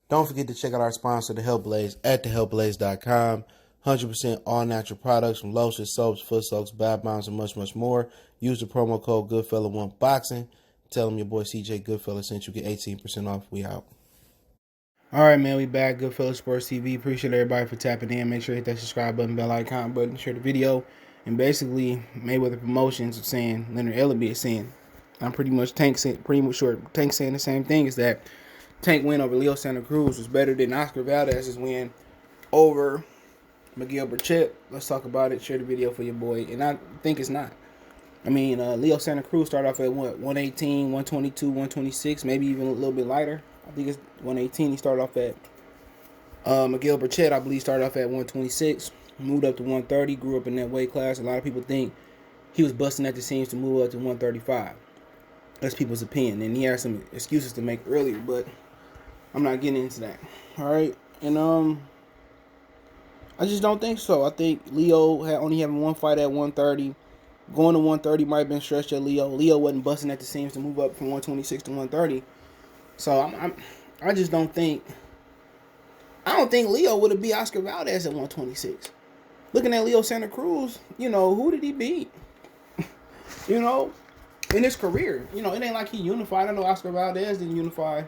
Don't forget to check out our sponsor, The Health Blaze, at thehealthblaze.com. 100% all natural products from lotions, soaps, foot soaks, bath bombs, and much, much more. Use the promo code Goodfella1Boxing. Tell them your boy CJ Goodfella sent you. Get 18% off. We out. All right, man. We back. Goodfella Sports TV. Appreciate everybody for tapping in. Make sure you hit that subscribe button, bell icon button, share the video. And basically, Mayweather Promotions is saying, Leonard Ellaby is saying, I'm pretty much sure Tank saying the same thing, is that Tank win over Leo Santa Cruz was better than Oscar Valdez's win over Miguel Berchelt. Let's talk about it. Share the video for your boy. And I think it's not. I mean, Leo Santa Cruz started off at what, 118, 122, 126, maybe even a little bit lighter. I think it's 118. He started off at Miguel Berchelt, I believe, started off at 126, moved up to 130, grew up in that weight class. A lot of people think he was busting at the seams to move up to 135. That's people's opinion. And he had some excuses to make earlier, but I'm not getting into that. All right. And I just don't think so. I think Leo had only having one fight at 130. Going to 130 might have been stretched at Leo. Leo wasn't busting at the seams to move up from 126 to 130. So I just don't think. I don't think Leo would have beat Oscar Valdez at 126. Looking at Leo Santa Cruz, who did he beat? In his career, it ain't like he unified. I know Oscar Valdez didn't unify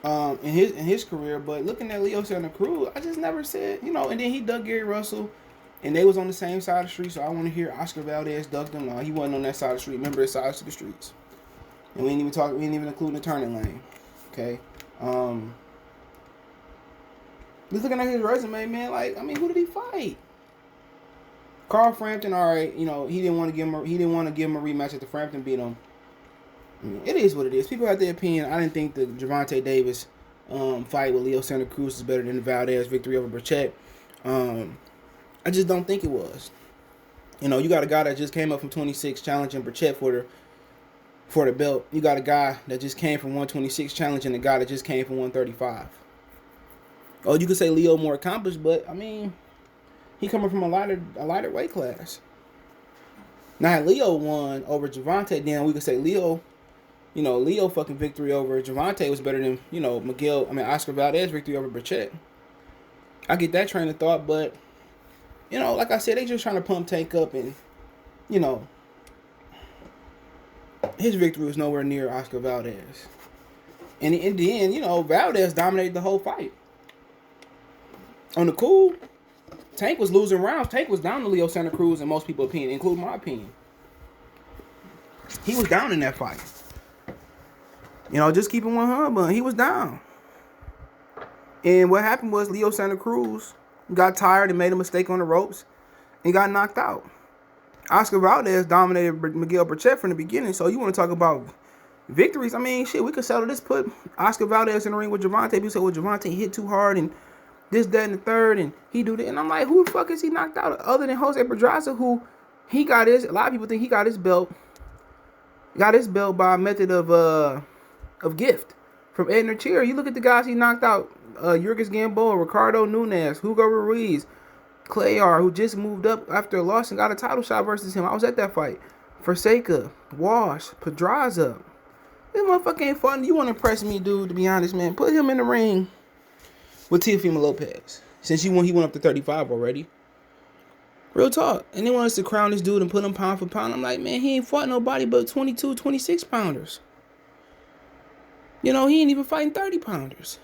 in his career, but looking at Leo Santa Cruz, I just never said, and then he dug Gary Russell, and they was on the same side of the street, so I want to hear Oscar Valdez dug them. No, he wasn't on that side of the street. Remember, his sides to the streets. And we ain't even include the turning lane. Okay? Just looking at his resume, man, who did he fight? Carl Frampton, all right, he didn't want to give him a rematch after Frampton beat him. I mean, it is what it is. People have their opinion. I didn't think the Gervonta Davis fight with Leo Santa Cruz is better than the Valdez victory over Berchelt. I just don't think it was. You got a guy that just came up from 26 challenging Berchelt for the belt. You got a guy that just came from 126 challenging a guy that just came from 135. Oh, you could say Leo more accomplished, but I mean, he coming from a lighter weight class. Now, Leo won over Gervonta, then we could say Leo fucking victory over Gervonta was better than, Oscar Valdez victory over Berchelt. I get that train of thought, but, like I said, they just trying to pump Tank up, and, his victory was nowhere near Oscar Valdez. And in the end, Valdez dominated the whole fight. On the cool, Tank was losing rounds. Tank was down to Leo Santa Cruz in most people's opinion, including my opinion. He was down in that fight. Just keeping 100, but he was down. And what happened was Leo Santa Cruz got tired and made a mistake on the ropes and got knocked out. Oscar Valdez dominated Miguel Berchelt from the beginning. So you want to talk about victories? I mean, shit, we could settle this. Put Oscar Valdez in the ring with Gervonta. People say, well, Gervonta hit too hard and this, that, and the third, and he do that. And I'm like, who the fuck is he knocked out other than Jose Pedraza, who a lot of people think he got his belt by method of gift from Edner Cheer. You look at the guys he knocked out, Jurgis Gamboa, Ricardo Nunes, Hugo Ruiz, Clayar, who just moved up after a loss and got a title shot versus him. I was at that fight. Forsaker, Walsh, Pedraza. This motherfucker ain't fun. You want to impress me, dude, to be honest, man. Put him in the ring with Teofimo Lopez. Since he went up to 35 already. Real talk. And they want us to crown this dude and put him pound for pound. I'm like, man, he ain't fought nobody but 22, 26 pounders. He ain't even fighting 30 pounders.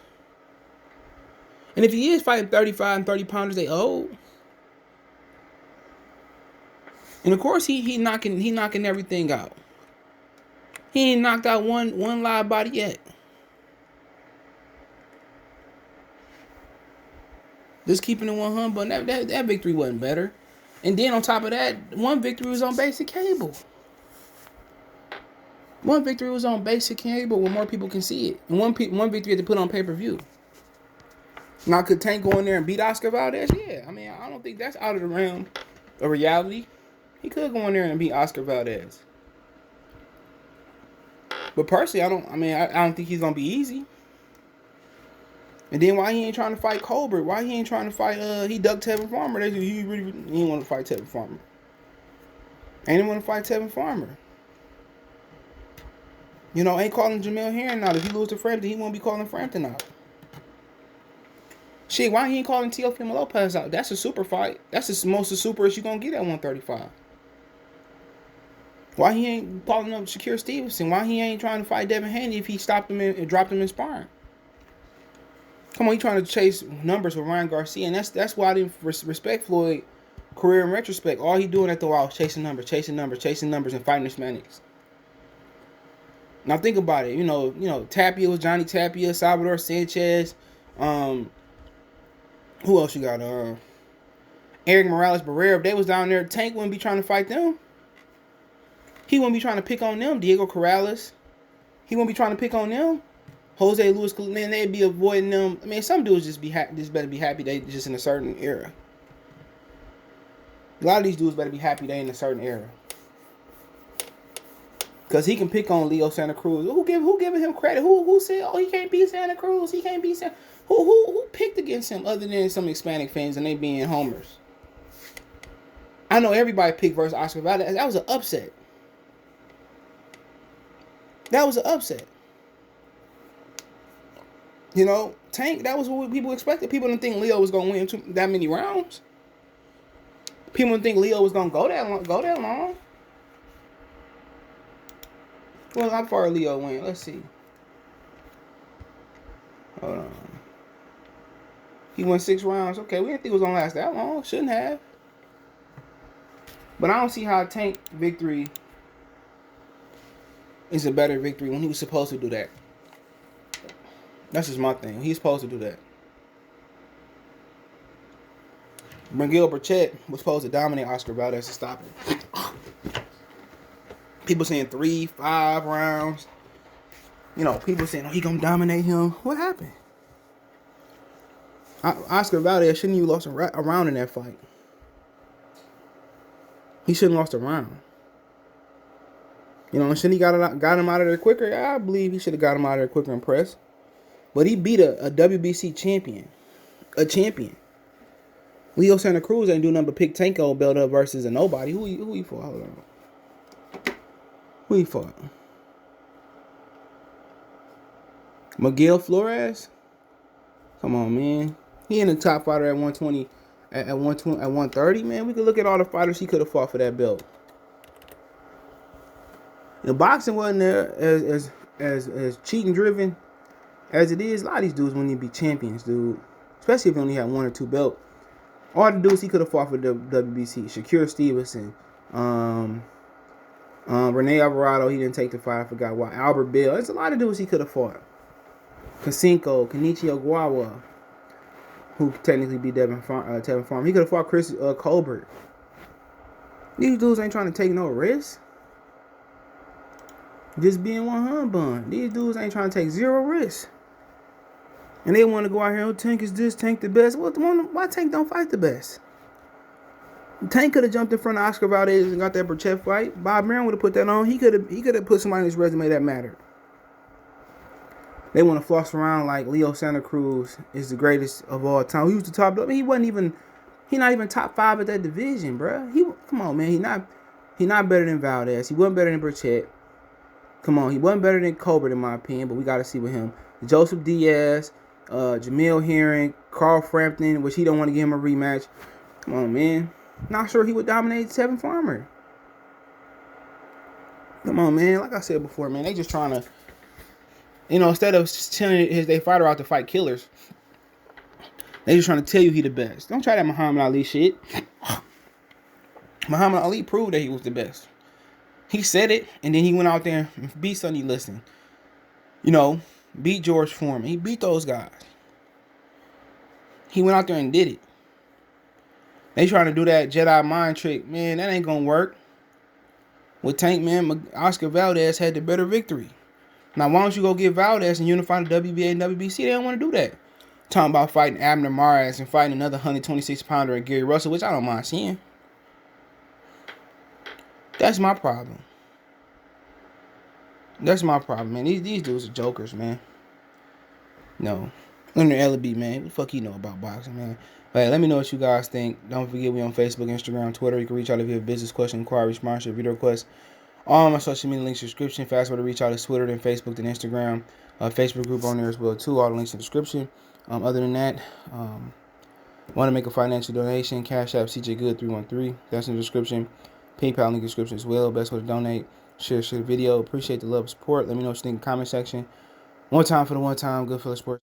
And if he is fighting 35 and 30 pounders, they old. And of course, he knocking everything out. He ain't knocked out one live body yet. Just keeping it 100, but that victory wasn't better. And then on top of that, one victory was on basic cable. One victory was on basic cable where more people can see it. And one victory had to put on pay-per-view. Now, could Tank go in there and beat Oscar Valdez? Yeah. I mean, I don't think that's out of the realm of reality. He could go in there and beat Oscar Valdez. But personally, I don't think he's going to be easy. And then why he ain't trying to fight Colbert? Why he ain't trying to fight, he dug Tevin Farmer. He didn't want to fight Tevin Farmer. Ain't want to fight Tevin Farmer. You know, ain't calling Jamel Herring out. If he lose to Frampton, he won't be calling Frampton out. Shit, why he ain't calling Teofimo Lopez out? That's a super fight. That's the most of supers you gonna get at 135. Why he ain't calling up Shakur Stevenson? Why he ain't trying to fight Devin Haney if he stopped him and dropped him in sparring? Come on, he trying to chase numbers with Ryan Garcia, and that's why I didn't respect Floyd career in retrospect. All he doing at the wall is chasing numbers, and fighting Hispanics. Now think about it. You know, Tapia was Johnny Tapia, Salvador Sanchez. Who else you got? Eric Morales Barrera. If they was down there, Tank wouldn't be trying to fight them. He wouldn't be trying to pick on them. Diego Corrales. He wouldn't be trying to pick on them. Jose Luis, man, they'd be avoiding them. I mean, some dudes just better be happy they just in a certain era. A lot of these dudes better be happy they in a certain era. Because he can pick on Leo Santa Cruz. Who giving him credit? Who said, oh, he can't beat Santa Cruz? He can't beat Santa... Who picked against him other than some Hispanic fans and they being homers? I know everybody picked versus Oscar Valdez. That was an upset. You know, Tank, that was what people expected. People didn't think Leo was going to win that many rounds. People didn't think Leo was going to go that long. Well, how far Leo went? Let's see. Hold on. He won 6 rounds. Okay, we didn't think it was going to last that long. Shouldn't have. But I don't see how Tank victory is a better victory when he was supposed to do that. That's just my thing. He's supposed to do that. Miguel Berchelt was supposed to dominate Oscar Valdez to stop him. People saying 3, 5 rounds. You know, people saying, oh, he gonna dominate him. What happened? Oscar Valdez shouldn't even lost a round in that fight. He shouldn't have lost a round. You know, shouldn't he got him out of there quicker? I believe he should have got him out of there quicker and press. But he beat a WBC champion. A champion. Leo Santa Cruz ain't do nothing but pick Tanko belt up versus a nobody. Who he fought? Hold on. Who he fought? Miguel Flores? Come on, man. He in the top fighter at 120, at 120, at 130, man. We could look at all the fighters he could have fought for that belt. The boxing wasn't there as cheating driven as it is. A lot of these dudes wouldn't even be champions, dude. Especially if he only had 1 or 2 belts. All the dudes he could have fought for the WBC. Shakur Stevenson. Rene Alvarado, he didn't take the fight. I forgot why. Albert Bell. There's a lot of dudes he could have fought. Kasinko, Kenichi Ogawa, who technically beat Tevin Farmer. He could have fought Chris Colbert. These dudes ain't trying to take no risks. Just being one humbug. These dudes ain't trying to take 0 risks. And they want to go out here, oh, Tank is this, Tank the best. Why Tank don't fight the best? Tank could have jumped in front of Oscar Valdez and got that Berchelt fight. Bob Brown would have put that on. He could have put somebody on his resume that mattered. They want to floss around like Leo Santa Cruz is the greatest of all time. He was the top. He not even top 5 at that division, bro. Come on, man. He not better than Valdez. He wasn't better than Berchelt. Come on, he wasn't better than Colbert in my opinion, but we got to see with him. Joseph Diaz, Jamel Herring, Carl Frampton, which he don't want to give him a rematch. Come on, man. Not sure he would dominate Tevin Farmer. Come on, man. Like I said before, man, they just trying to, instead of telling their fighter out to fight killers, they just trying to tell you he the best. Don't try that Muhammad Ali shit. Muhammad Ali proved that he was the best. He said it, and then he went out there and beat Sonny Liston. Beat George Foreman. He beat those guys. He went out there and did it. They trying to do that Jedi mind trick. Man, that ain't going to work. With Tank, man, Oscar Valdez had the better victory. Now, why don't you go get Valdez and unify the WBA and WBC? They don't want to do that. Talking about fighting Abner Mares and fighting another 126-pounder and Gary Russell, which I don't mind seeing. That's my problem. Man. These dudes are jokers, man. No. Leonard Ellaby, man. What the fuck he know about boxing, man? But let me know what you guys think. Don't forget we on Facebook, Instagram, Twitter. You can reach out if you have business question, inquiry, sponsorship, video requests. All my social media links in the description. Fast way to reach out is Twitter, then Facebook, then Instagram. Facebook group on there as well too. All the links in the description. Other than that, want to make a financial donation? Cash App CJ Good 313. That's in the description. PayPal link in the description as well. Best way to donate. Share the video. Appreciate the love and support. Let me know what you think in the comment section. One time for the one time. Good for the sport.